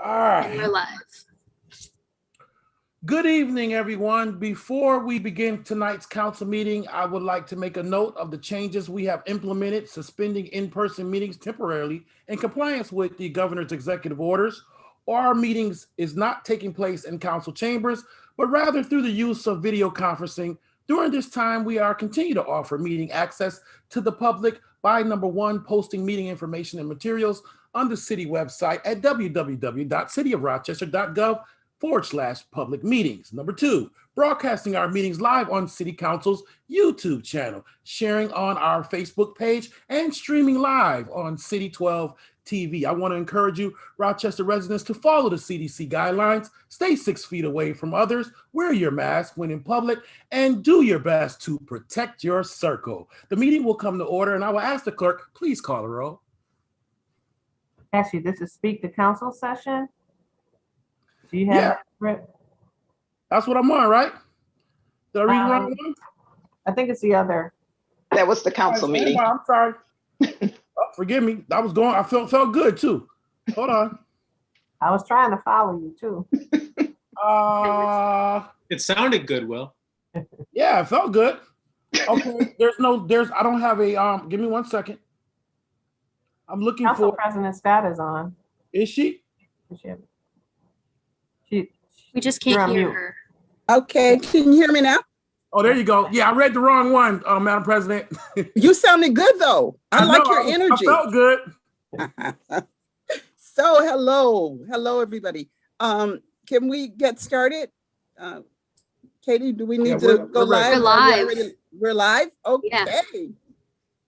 And we're right. live. Good evening, everyone. Before we begin tonight's council meeting, I would like to make a note of the changes we have implemented, suspending in-person meetings temporarily in compliance with the governor's executive orders. Our meetings is not taking place in council chambers, but rather through the use of video conferencing. During this time, we are continue to offer meeting access to the public by number one, posting meeting information and materials on the city website at www.cityofrochester.gov/public meetings. Number two, broadcasting our meetings live on City Council's YouTube channel, sharing on our Facebook page, and streaming live on City 12 TV. I want to encourage you, Rochester residents, to follow the CDC guidelines, stay 6 feet away from others, wear your mask when in public, and do your best to protect your circle. The meeting will come to order, and I will ask the clerk, please call the roll. Actually, this is Speak to Council session. Do you have Yeah. that script? That's what I'm on, right? Did I read the wrong one? I think it's the other. That was the council meeting. I'm sorry. Oh, forgive me. I was going. I felt good too. Hold on. I was trying to follow you too. It sounded good, Will. Yeah, it felt good. Okay. I don't have a give me 1 second. I'm looking Council for. President Scott is on. Is she? We just You're can't on hear mute. her. Okay, can you hear me now? Oh, there you go. Yeah, I read the wrong one, Madam President. You sounded good though. I like know, your energy. I felt good. So hello everybody. Can we get started? Katie, do we need to go live? We're live. We're live? Okay. Yeah.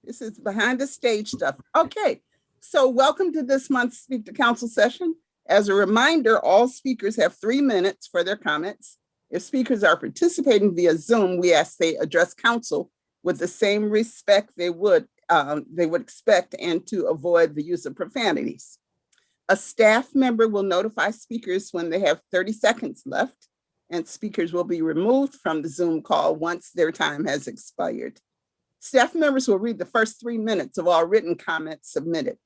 This is behind the stage stuff. Okay, so welcome to this month's Speak to Council session. As a reminder, all speakers have 3 minutes for their comments. If speakers are participating via Zoom, we ask they address council with the same respect they would expect and to avoid the use of profanities. A staff member will notify speakers when they have 30 seconds left, and speakers will be removed from the Zoom call once their time has expired. Staff members will read the first 3 minutes of all written comments submitted.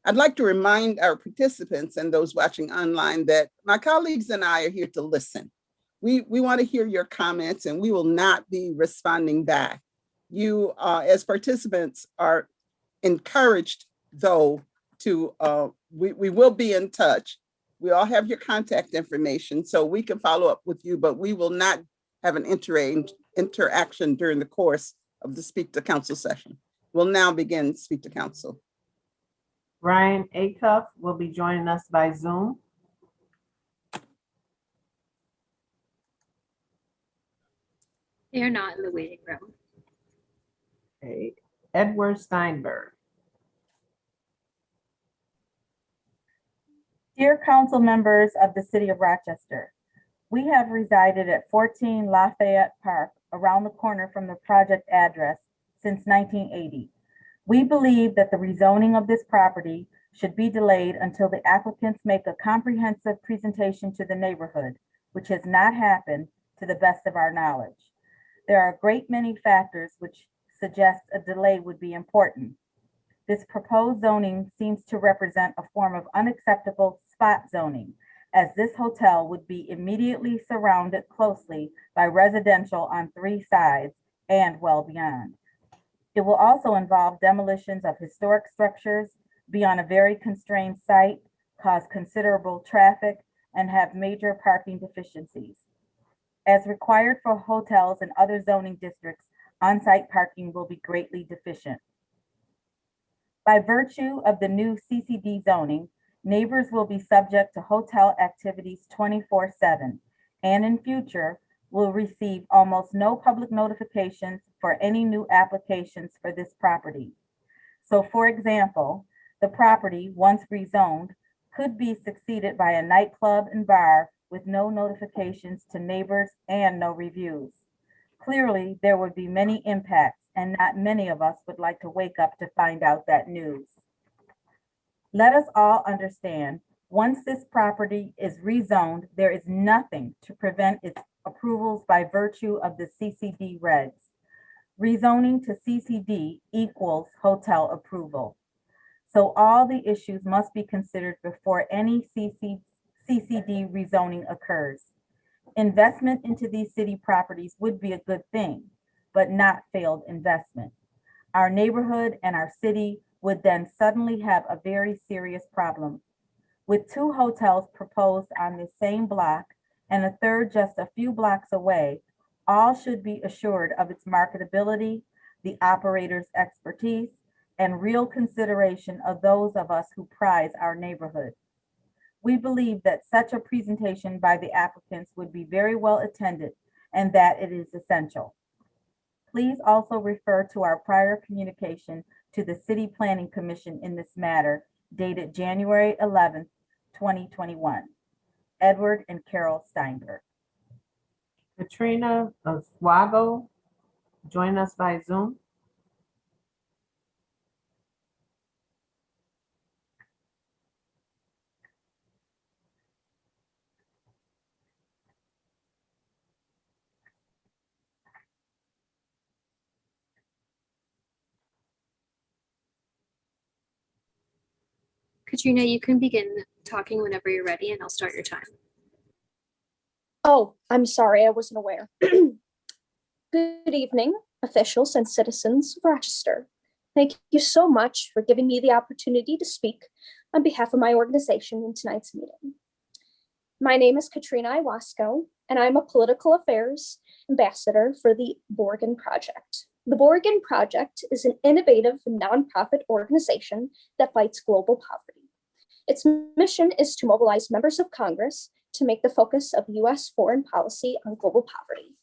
I'd like to remind our participants and those watching online that my colleagues and I are here to listen. We want to hear your comments and we will not be responding back. You, as participants, are encouraged, though, to, we will be in touch. We all have your contact information, so we can follow up with you, but we will not have an interaction during the course of the Speak to Council session. We'll now begin Speak to Council. Ryan Acuff will be joining us by Zoom. They're not in the waiting room. Okay. Edward Steinberg. Dear council members of the city of Rochester, we have resided at 14 Lafayette Park around the corner from the project address since 1980. We believe that the rezoning of this property should be delayed until the applicants make a comprehensive presentation to the neighborhood, which has not happened to the best of our knowledge. There are a great many factors which suggest a delay would be important. This proposed zoning seems to represent a form of unacceptable spot zoning, as this hotel would be immediately surrounded closely by residential on 3 sides and well beyond. It will also involve demolitions of historic structures, be on a very constrained site, cause considerable traffic, and have major parking deficiencies. As required for hotels and other zoning districts, on-site parking will be greatly deficient. By virtue of the new CCD zoning, neighbors will be subject to hotel activities 24/7, and in future will receive almost no public notifications for any new applications for this property. So for example, the property, once rezoned, could be succeeded by a nightclub and bar with no notifications to neighbors and no reviews. Clearly, there would be many impacts, and not many of us would like to wake up to find out that news. Let us all understand, once this property is rezoned, there is nothing to prevent its approvals by virtue of the CCD regs. Rezoning to CCD equals hotel approval. So all the issues must be considered before any CCD rezoning occurs. Investment into these city properties would be a good thing, but not failed investment. Our neighborhood and our city would then suddenly have a very serious problem. With 2 hotels proposed on the same block and a third just a few blocks away, all should be assured of its marketability, the operator's expertise, and real consideration of those of us who prize our neighborhood. We believe that such a presentation by the applicants would be very well attended and that it is essential. Please also refer to our prior communication to the City Planning Commission in this matter dated January 11th, 2021. Edward and Carol Steinberg. Katrina Oswago, join us by Zoom. Katrina, you can begin talking whenever you're ready and I'll start your time. Oh, I'm sorry, I wasn't aware. Good evening, officials and citizens of Rochester. Thank you so much for giving me the opportunity to speak on behalf of my organization in tonight's meeting. My name is Katrina Iwasco, and I'm a political affairs ambassador for the Borgen Project. The Borgen Project is an innovative nonprofit organization that fights global poverty. Its mission is to mobilize members of Congress to make the focus of U.S. foreign policy on global poverty.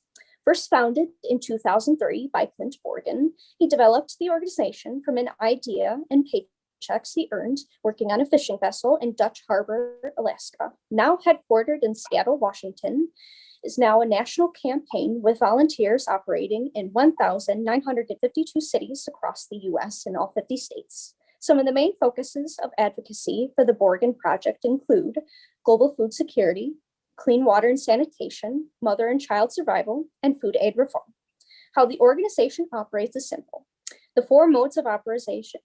First founded in 2003 by Clint Borgen, he developed the organization from an idea and paychecks he earned working on a fishing vessel in Dutch Harbor, Alaska. Now headquartered in Seattle, Washington, is now a national campaign with volunteers operating in 1,952 cities across the U.S. and all 50 states. Some of the main focuses of advocacy for the Borgen Project include global food security, clean water and sanitation, mother and child survival, and food aid reform. How the organization operates is simple. The 4 modes of operation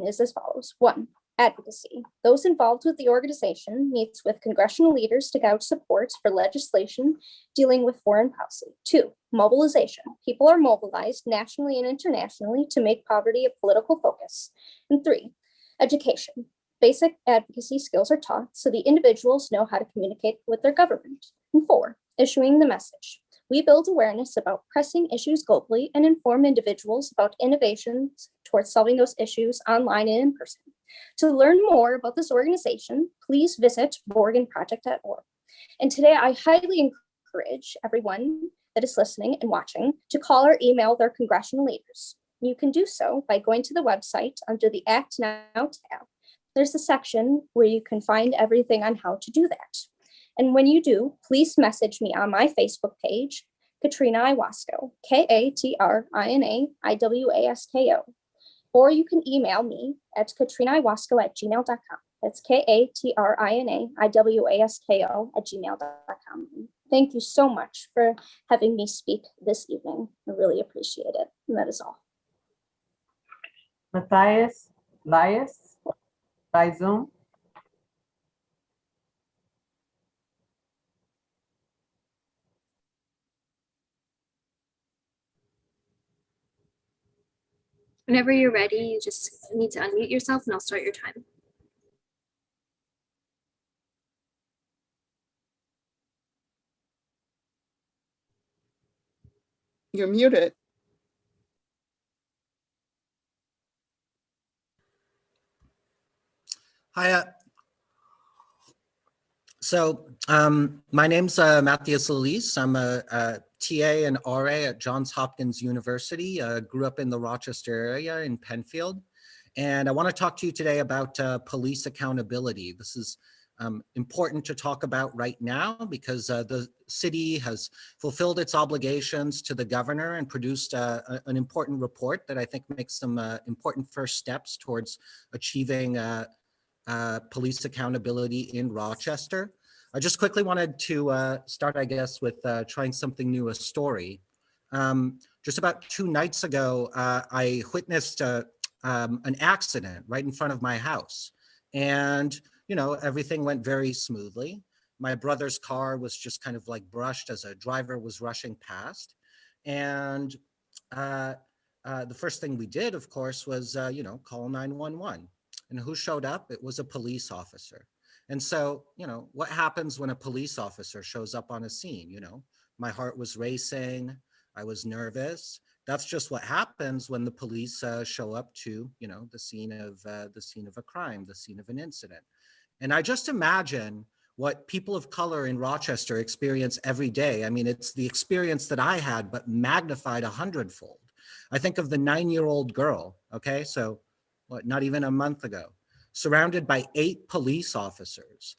is as follows. 1, advocacy. Those involved with the organization meets with congressional leaders to gauge support for legislation dealing with foreign policy. 2, mobilization. People are mobilized nationally and internationally to make poverty a political focus. And 3, education. Basic advocacy skills are taught so the individuals know how to communicate with their government. And 4, issuing the message. We build awareness about pressing issues globally and inform individuals about innovations towards solving those issues online and in person. To learn more about this organization, please visit borgenproject.org. And today I highly encourage everyone that is listening and watching to call or email their congressional leaders. You can do so by going to the website under the Act Now tab. There's a section where you can find everything on how to do that. And when you do, please message me on my Facebook page, Katrina Iwasco, KatrinaIwasko. Or you can email me at katrinaiwasco@gmail.com. That's KatrinaIwasko@gmail.com. Thank you so much for having me speak this evening. I really appreciate it. And that is all. Matthias Elias by Zoom. Whenever you're ready, you just need to unmute yourself and I'll start your time. You're muted. Hi. My name's Matthias Elise. I'm a TA and RA at Johns Hopkins University. Grew up in the Rochester area in Penfield. And I want to talk to you today about police accountability. This is important to talk about right now because the city has fulfilled its obligations to the governor and produced an important report that I think makes some important first steps towards achieving police accountability in Rochester. I just quickly wanted to start, I guess, with trying something new, a story. Just about 2 nights ago, I witnessed an accident right in front of my house. And you know, everything went very smoothly. My brother's car was just kind of like brushed as a driver was rushing past. And the first thing we did, of course, was, you know, call 911. And who showed up? It was a police officer. And so, you know, what happens when a police officer shows up on a scene? You know, my heart was racing. I was nervous. That's just what happens when the police show up to, you know, the scene of a crime, the scene of an incident. And I just imagine what people of color in Rochester experience every day. I mean, it's the experience that I had, but magnified 100-fold. I think of the 9-year-old girl, okay? So what, not even a month ago, surrounded by 8 police officers.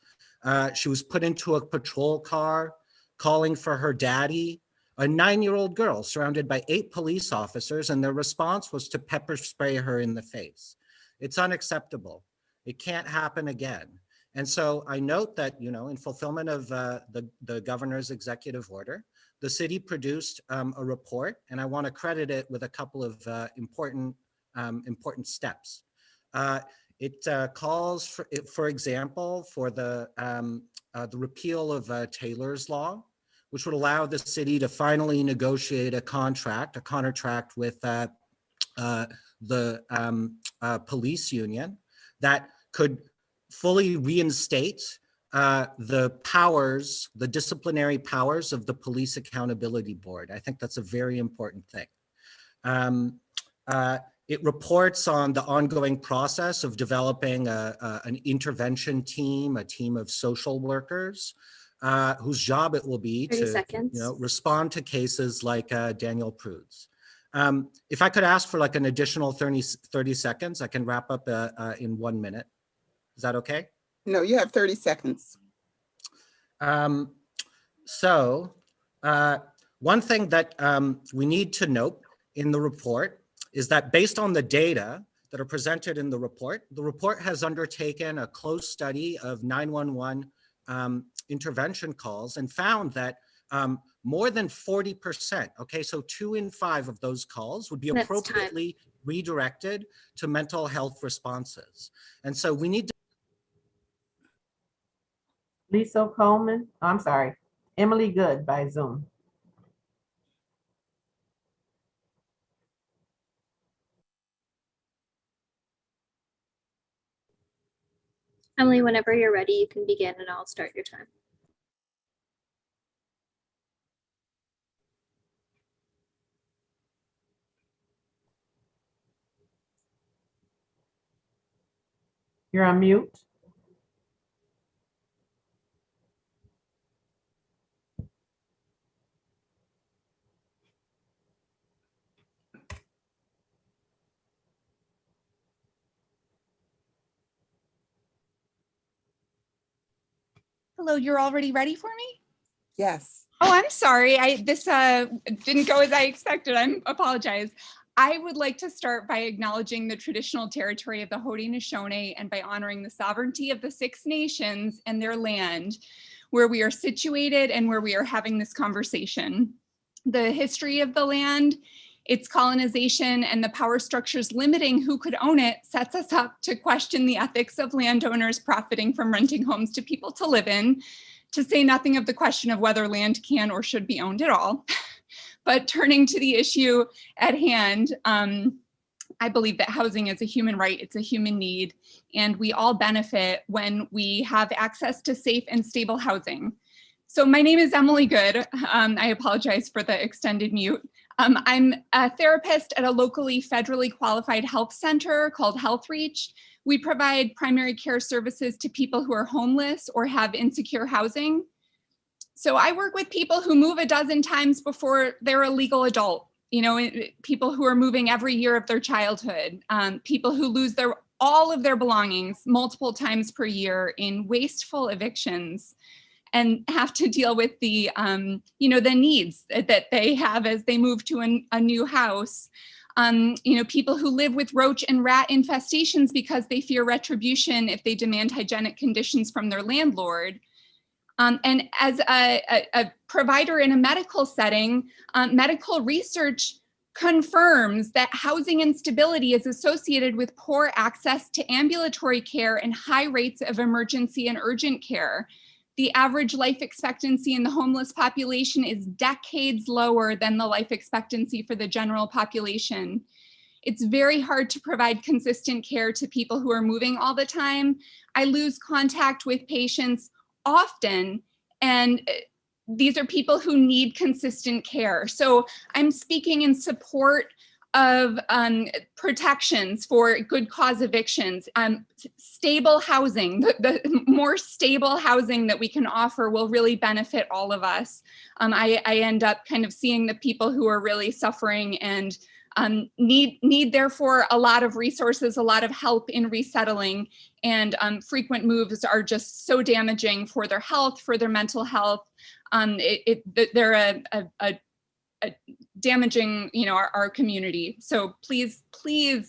She was put into a patrol car, calling for her daddy. A 9-year-old girl surrounded by 8 police officers, and their response was to pepper spray her in the face. It's unacceptable. It can't happen again. And so I note that, you know, in fulfillment of the governor's executive order, the city produced a report, and I want to credit it with a couple of important steps. It calls for example, for the repeal of Taylor's Law, which would allow the city to finally negotiate a contract with the police union that could fully reinstate the disciplinary powers of the Police Accountability Board. I think that's a very important thing. It reports on the ongoing process of developing an intervention team, a team of social workers, whose job it will be 30 to seconds. you know, respond to cases like Daniel Prude's. If I could ask for like an additional 30 seconds, I can wrap up in 1 minute. Is that okay? No, you have 30 seconds. So one thing that we need to note in the report is that based on the data that are presented in the report has undertaken a close study of 911 intervention calls and found that more than 40%, okay, so 2 in 5 of those calls would be That's appropriately redirected to mental health responses. And so we need to Lisa Coleman, I'm sorry, Emily Good by Zoom. Emily, whenever you're ready, you can begin and I'll start your time. You're on mute. Hello, you're already ready for me? Yes. Oh, I'm sorry. This didn't go as I expected. I apologize. I would like to start by acknowledging the traditional territory of the Haudenosaunee and by honoring the sovereignty of the 6 nations and their land where we are situated and where we are having this conversation. The history of the land, its colonization, and the power structures limiting who could own it sets us up to question the ethics of landowners profiting from renting homes to people to live in, to say nothing of the question of whether land can or should be owned at all. But turning to the issue at hand, I believe that housing is a human right, it's a human need, and we all benefit when we have access to safe and stable housing. So my name is Emily Good. I apologize for the extended mute. I'm a therapist at a locally federally qualified health center called HealthReach. We provide primary care services to people who are homeless or have insecure housing. So I work with people who move a dozen times before they're a legal adult, you know, people who are moving every year of their childhood, people who lose all of their belongings multiple times per year in wasteful evictions and have to deal with the, you know, the needs that they have as they move to a new house. You know, people who live with roach and rat infestations because they fear retribution if they demand hygienic conditions from their landlord. And as a provider in a medical setting, medical research confirms that housing instability is associated with poor access to ambulatory care and high rates of emergency and urgent care. The average life expectancy in the homeless population is decades lower than the life expectancy for the general population. It's very hard to provide consistent care to people who are moving all the time. I lose contact with patients often, and these are people who need consistent care. So I'm speaking in support of protections for good cause evictions. Stable housing, the more stable housing that we can offer will really benefit all of us. I end up kind of seeing the people who are really suffering and need therefore a lot of resources, a lot of help in resettling, and frequent moves are just so damaging for their health, for their mental health. They're a damaging, our community. So please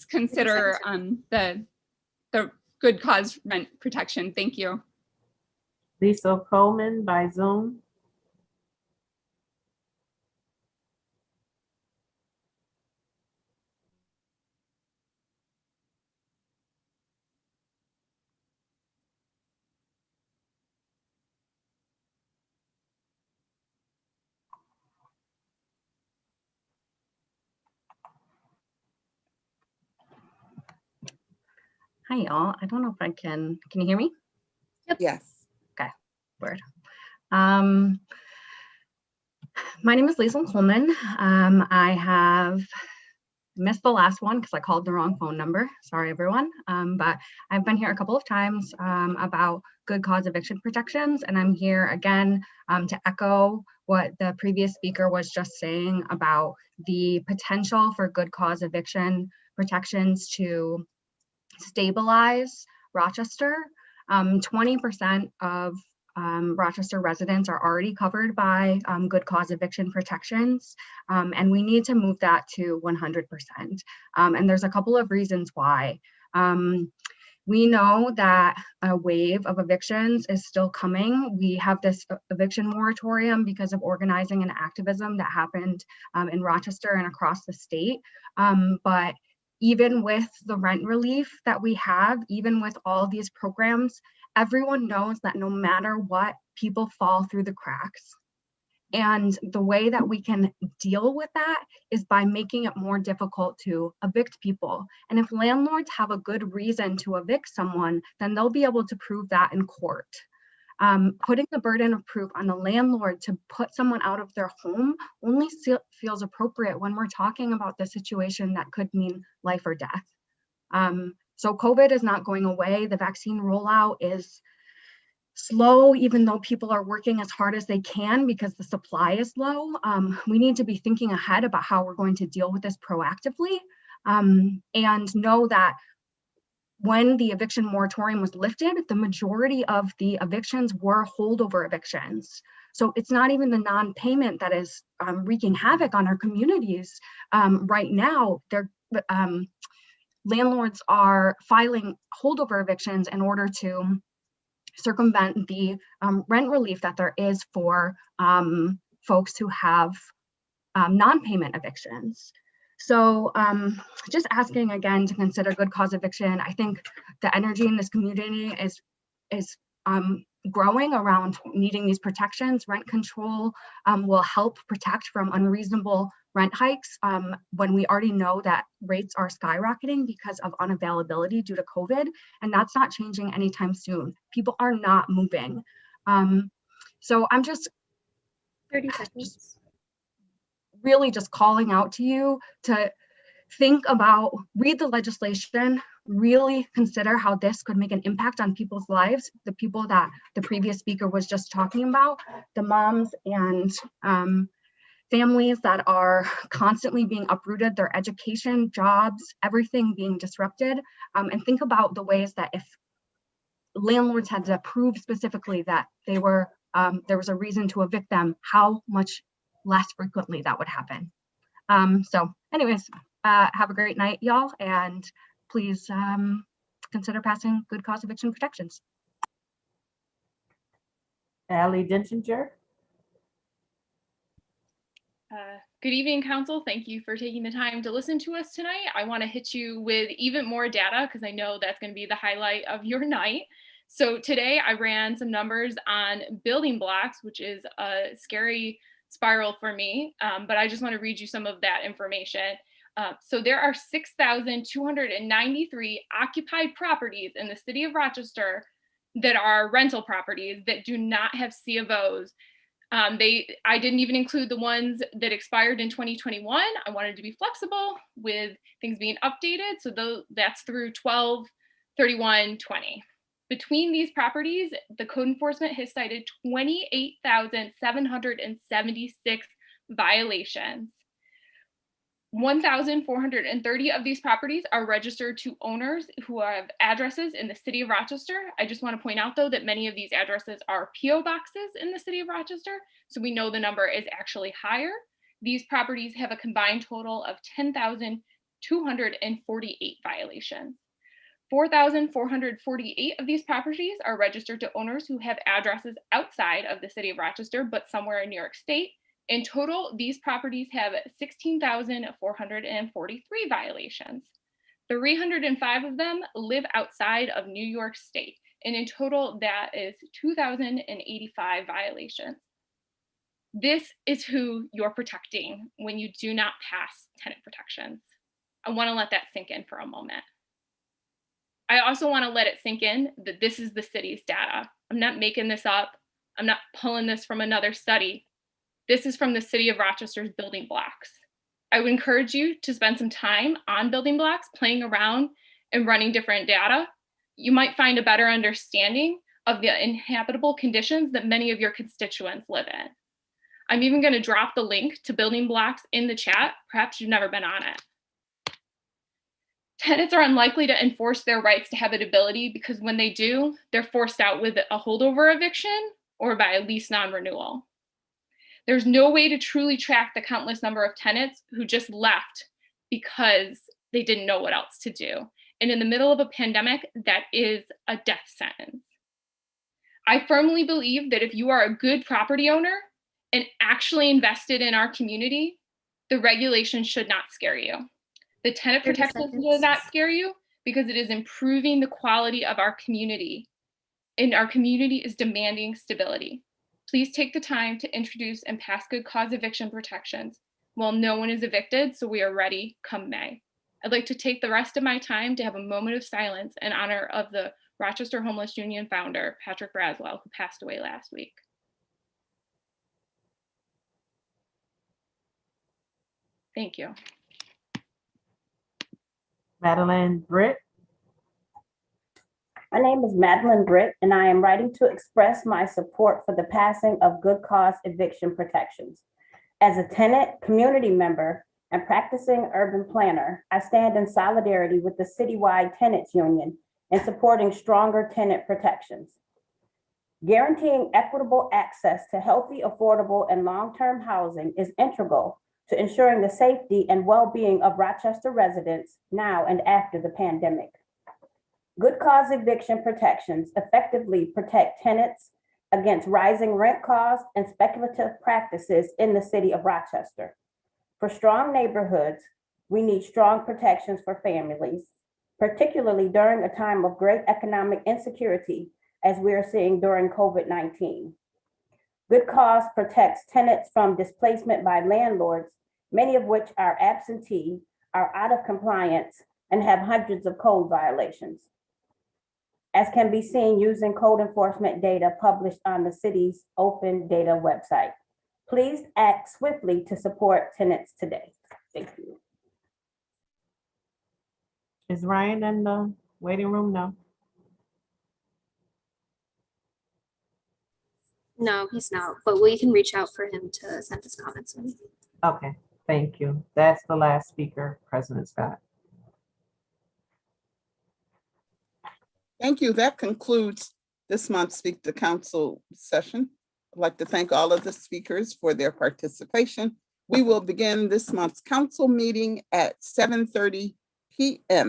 consider the good cause rent protection. Thank you. Lisa Coleman by Zoom. Hi, y'all. I don't know if I can you hear me? Yes. Word. My name is Lisa Coleman. I have missed the last one because I called the wrong phone number. Sorry, everyone. But I've been here a couple of times about good cause eviction protections, and I'm here again to echo what the previous speaker was just saying about the potential for good cause eviction protections to stabilize Rochester. 20% of Rochester residents are already covered by good cause eviction protections, and we need to move that to 100%. And there's a couple of reasons why. We know that a wave of evictions is still coming. We have this eviction moratorium because of organizing and activism that happened in Rochester and across the state. But even with the rent relief that we have, even with all these programs, everyone knows that no matter what, people fall through the cracks. And the way that we can deal with that is by making it more difficult to evict people. And if landlords have a good reason to evict someone, then they'll be able to prove that in court. Putting the burden of proof on the landlord to put someone out of their home only feels appropriate when we're talking about the situation that could mean life or death. So COVID is not going away. The vaccine rollout is slow, even though people are working as hard as they can because the supply is low. We need to be thinking ahead about how we're going to deal with this proactively, and know that when the eviction moratorium was lifted, the majority of the evictions were holdover evictions. So it's not even the non-payment that is wreaking havoc on our communities. Right now, landlords are filing holdover evictions in order to circumvent the rent relief that there is for folks who have non-payment evictions. So just asking again to consider good cause eviction. I think the energy in this community is growing around needing these protections. Rent control will help protect from unreasonable rent hikes when we already know that rates are skyrocketing because of unavailability due to COVID, and that's not changing anytime soon. People are not moving. So I'm just 30 seconds. Really just calling out to you to think about, read the legislation, really consider how this could make an impact on people's lives, the people that the previous speaker was just talking about, the moms and families that are constantly being uprooted, their education, jobs, everything being disrupted, and think about the ways that if landlords had to prove specifically that they were there was a reason to evict them, how much less frequently that would happen. So anyways, have a great night, y'all, and please consider passing good cause eviction protections. Ally Dincinger. Good evening, Council. Thank you for taking the time to listen to us tonight. I want to hit you with even more data because I know that's going to be the highlight of your night. So today I ran some numbers on building blocks, which is a scary spiral for me, but I just want to read you some of that information. So there are 6,293 occupied properties in the city of Rochester that are rental properties that do not have C of Os. I didn't even include the ones that expired in 2021. I wanted to be flexible with things being updated. So that's through 12/31/20. Between these properties, the code enforcement has cited 28,776 violations. 1,430 of these properties are registered to owners who have addresses in the city of Rochester. I just want to point out, though, that many of these addresses are PO boxes in the city of Rochester, so we know the number is actually higher. These properties have a combined total of 10,248 violations. 4,448 of these properties are registered to owners who have addresses outside of the city of Rochester, but somewhere in New York State. In total, these properties have 16,443 violations. 305 of them live outside of New York State, and in total, that is 2,085 violations. This is who you're protecting when you do not pass tenant protections. I want to let that sink in for a moment. I also want to let it sink in that this is the city's data. I'm not making this up. I'm not pulling this from another study. This is from the city of Rochester's building blocks. I would encourage you to spend some time on building blocks, playing around and running different data. You might find a better understanding of the inhabitable conditions that many of your constituents live in. I'm even going to drop the link to building blocks in the chat. Perhaps you've never been on it. Tenants are unlikely to enforce their rights to habitability because when they do, they're forced out with a holdover eviction or by a lease non-renewal. There's no way to truly track the countless number of tenants who just left because they didn't know what else to do. And in the middle of a pandemic, that is a death sentence. I firmly believe that if you are a good property owner and actually invested in our community, the regulation should not scare you. The tenant protections will not scare you because it is improving the quality of our community, and our community is demanding stability. Please take the time to introduce and pass good cause eviction protections while no one is evicted, so we are ready come May. I'd like to take the rest of my time to have a moment of silence in honor of the Rochester Homeless Union founder, Patrick Braswell, who passed away last week. Thank you. Madeline Britt. My name is Madeline Britt, and I am writing to express my support for the passing of good cause eviction protections. As a tenant, community member, and practicing urban planner, I stand in solidarity with the citywide tenants union in supporting stronger tenant protections. Guaranteeing equitable access to healthy, affordable, and long-term housing is integral to ensuring the safety and well-being of Rochester residents now and after the pandemic. Good cause eviction protections effectively protect tenants against rising rent costs and speculative practices in the city of Rochester. For strong neighborhoods, we need strong protections for families, particularly during a time of great economic insecurity, as we are seeing during COVID-19. Good cause protects tenants from displacement by landlords, many of which are absentee, are out of compliance, and have hundreds of code violations, as can be seen using code enforcement data published on the city's open data website. Please act swiftly to support tenants today. Thank you. Is Ryan in the waiting room? No. No, he's not, but we can reach out for him to send his comments in. Okay, thank you. That's the last speaker, President Scott. Thank you. That concludes this month's Speak to Council session. I'd like to thank all of the speakers for their participation. We will begin this month's council meeting at 7:30 p.m.